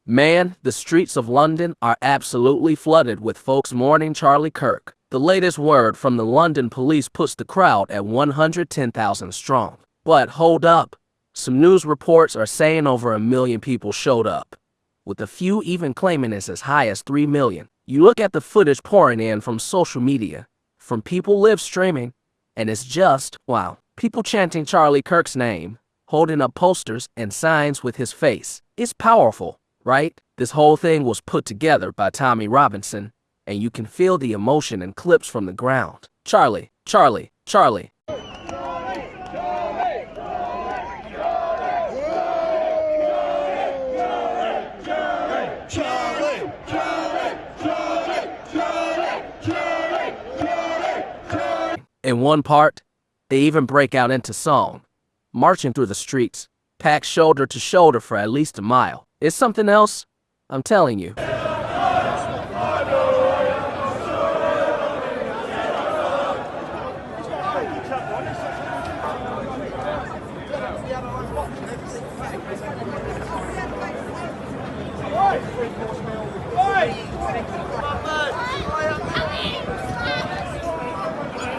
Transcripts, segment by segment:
Man, the streets of London are absolutely flooded with folks mourning Charlie Kirk. The latest word from the London police puts the crowd at 110,000 strong. But hold up. Some news reports are saying over 1 million people showed up, with a few even claiming it's as high as 3 million. You look at the footage pouring in from social media, from people live streaming, and it's just, wow. People chanting Charlie Kirk's name, holding up posters and signs with his face. It's powerful, right? This whole thing was put together by Tommy Robinson, and you can feel the emotion in clips from the ground. Charlie, Charlie, Charlie. In one part, they even break out into song, marching through the streets, packed shoulder to shoulder for at least a mile. It's something else, I'm telling you.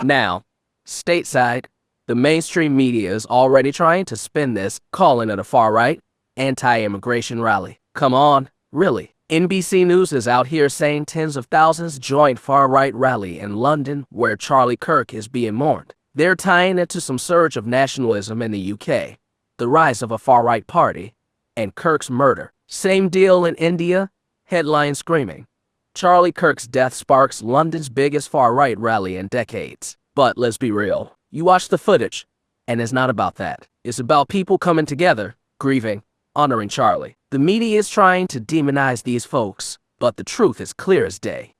Now, stateside, the mainstream media is already trying to spin this, calling it a far-right, anti-immigration rally. Come on, really? NBC News is out here saying tens of thousands joined far-right rally in London where Charlie Kirk is being mourned. They're tying it to some surge of nationalism in the UK, the rise of a far-right party, and Kirk's murder. Same deal in India, headline screaming, Charlie Kirk's death sparks London's biggest far-right rally in decades. But let's be real, you watch the footage, and it's not about that. It's about people coming together, grieving, honoring Charlie. The media is trying to demonize these folks, but the truth is clear as day.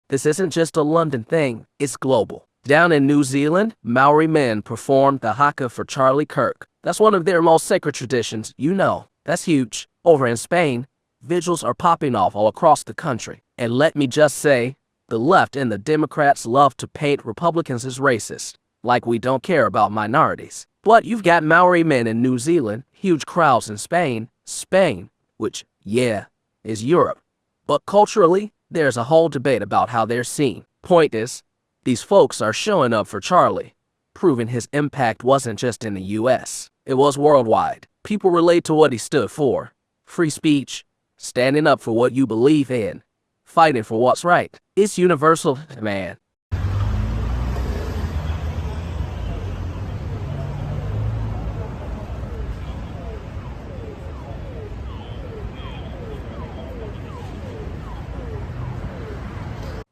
This isn't just a London thing, it's global. Down in New Zealand, Maori men performed the haka for Charlie Kirk. That's one of their most sacred traditions, you know. That's huge. Over in Spain, vigils are popping off all across the country. And let me just say, the left and the Democrats love to paint Republicans as racist, like we don't care about minorities. But you've got Maori men in New Zealand, huge crowds in Spain, which, yeah, is Europe. But culturally, there's a whole debate about how they're seen. Point is, these folks are showing up for Charlie, proving his impact wasn't just in the US, it was worldwide. People relate to what he stood for. Free speech, standing up for what you believe in, fighting for what's right. It's universal, man.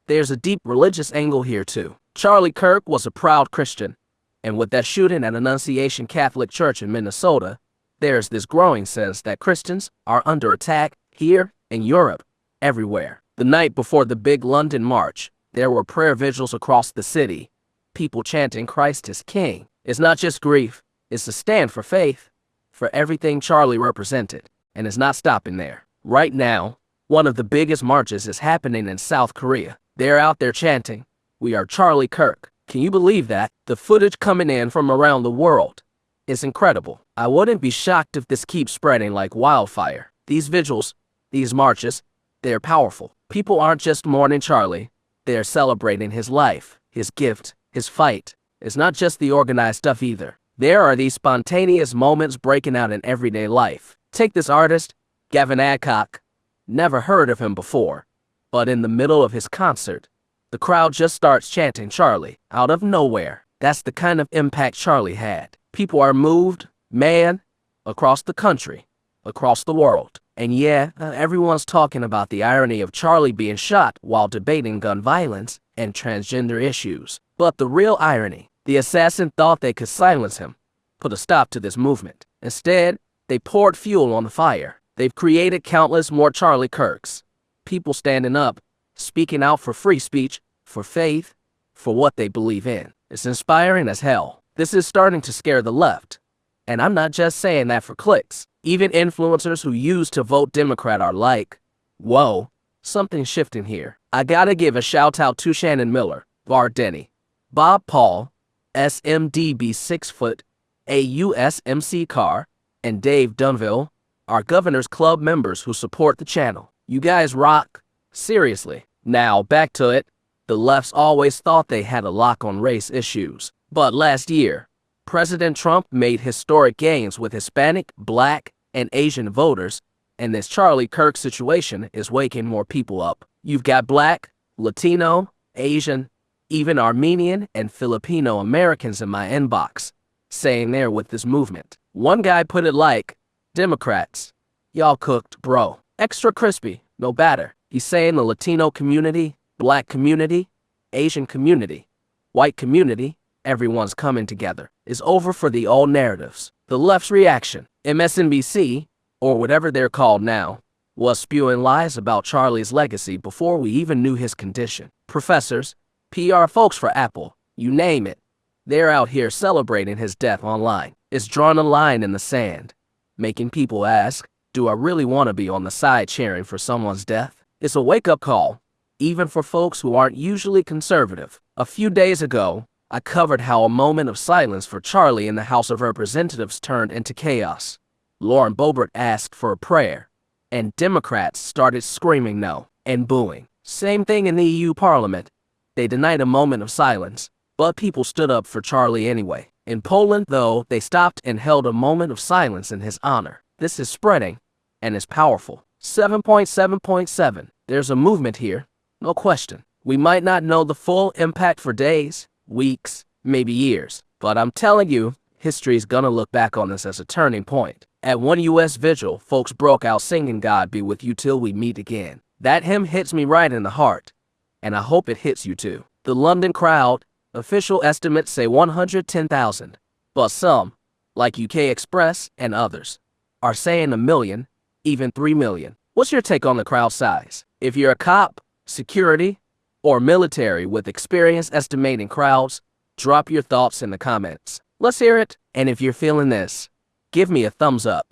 There's a deep religious angle here too. Charlie Kirk was a proud Christian, and with that shooting at Annunciation Catholic Church in Minnesota, there's this growing sense that Christians are under attack here, in Europe, everywhere. The night before the big London march, there were prayer vigils across the city, people chanting Christ is King. It's not just grief, it's a stand for faith, for everything Charlie represented, and it's not stopping there. Right now, one of the biggest marches is happening in South Korea. They're out there chanting, "We are Charlie Kirk." Can you believe that? The footage coming in from around the world is incredible. I wouldn't be shocked if this keeps spreading like wildfire. These vigils, these marches, they're powerful. People aren't just mourning Charlie, they're celebrating his life, his gift, his fight. It's not just the organized stuff either. There are these spontaneous moments breaking out in everyday life. Take this artist, Gavin Adcock. Never heard of him before, but in the middle of his concert, the crowd just starts chanting Charlie out of nowhere. That's the kind of impact Charlie had. People are moved, man, across the country, across the world. And yeah, everyone's talking about the irony of Charlie being shot while debating gun violence and transgender issues. But the real irony, the assassin thought they could silence him, put a stop to this movement. Instead, they poured fuel on the fire. They've created countless more Charlie Kirks. People standing up, speaking out for free speech, for faith, for what they believe in. It's inspiring as hell. This is starting to scare the left. And I'm not just saying that for clicks. Even influencers who used to vote Democrat are like, whoa, something's shifting here. I gotta give a shout out to Shannon Miller, Var Denny, Bob Paul, SMDB 6 Foot, AUSMC Carr, and Dave Dunville, our Governor's Club members who support the channel. You guys rock. Seriously. Now, back to it. The left's always thought they had a lock on race issues. But last year, President Trump made historic gains with Hispanic, Black, and Asian voters, and this Charlie Kirk situation is waking more people up. You've got Black, Latino, Asian, even Armenian and Filipino Americans in my inbox, saying they're with this movement. One guy put it like, Democrats, y'all cooked, bro. Extra crispy, no batter. He's saying the Latino community, Black community, Asian community, white community, everyone's coming together. Is over for the old narratives. The left's reaction, MSNBC, or whatever they're called now, was spewing lies about Charlie's legacy before we even knew his condition. Professors, PR folks for Apple, you name it, they're out here celebrating his death online. It's drawn a line in the sand, making people ask, do I really want to be on the side cheering for someone's death? It's a wake-up call, even for folks who aren't usually conservative. A few days ago, I covered how a moment of silence for Charlie in the House of Representatives turned into chaos. Lauren Boebert asked for a prayer, and Democrats started screaming no and booing. Same thing in the EU Parliament. They denied a moment of silence, but people stood up for Charlie anyway. In Poland, though, they stopped and held a moment of silence in his honor. This is spreading, and is powerful. 7.7.7. There's a movement here, no question. We might not know the full impact for days, weeks, maybe years, but I'm telling you, history's gonna look back on this as a turning point. At one U.S. vigil, folks broke out singing God Be With You Till We Meet Again. That hymn hits me right in the heart, and I hope it hits you too. The London crowd, official estimates say 110,000, but some, like UK Express and others, are saying 1 million, even 3 million. What's your take on the crowd size? If you're a cop, security, or military with experience estimating crowds, drop your thoughts in the comments. Let's hear it. And if you're feeling this, give me a thumbs up.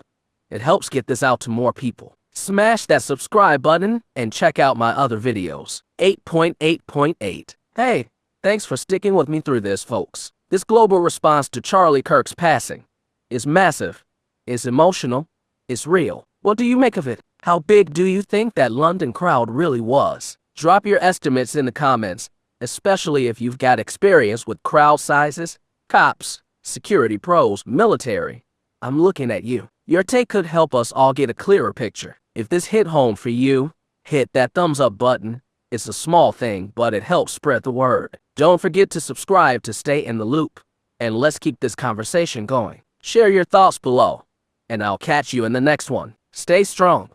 It helps get this out to more people. Smash that subscribe button and check out my other videos. 8.8.8. Hey, thanks for sticking with me through this, folks. This global response to Charlie Kirk's passing is massive, is emotional, is real. What do you make of it? How big do you think that London crowd really was? Drop your estimates in the comments, especially if you've got experience with crowd sizes, cops, security pros, military. I'm looking at you. Your take could help us all get a clearer picture. If this hit home for you, hit that thumbs up button. It's a small thing, but it helps spread the word. Don't forget to subscribe to stay in the loop. And let's keep this conversation going. Share your thoughts below, and I'll catch you in the next one. Stay strong.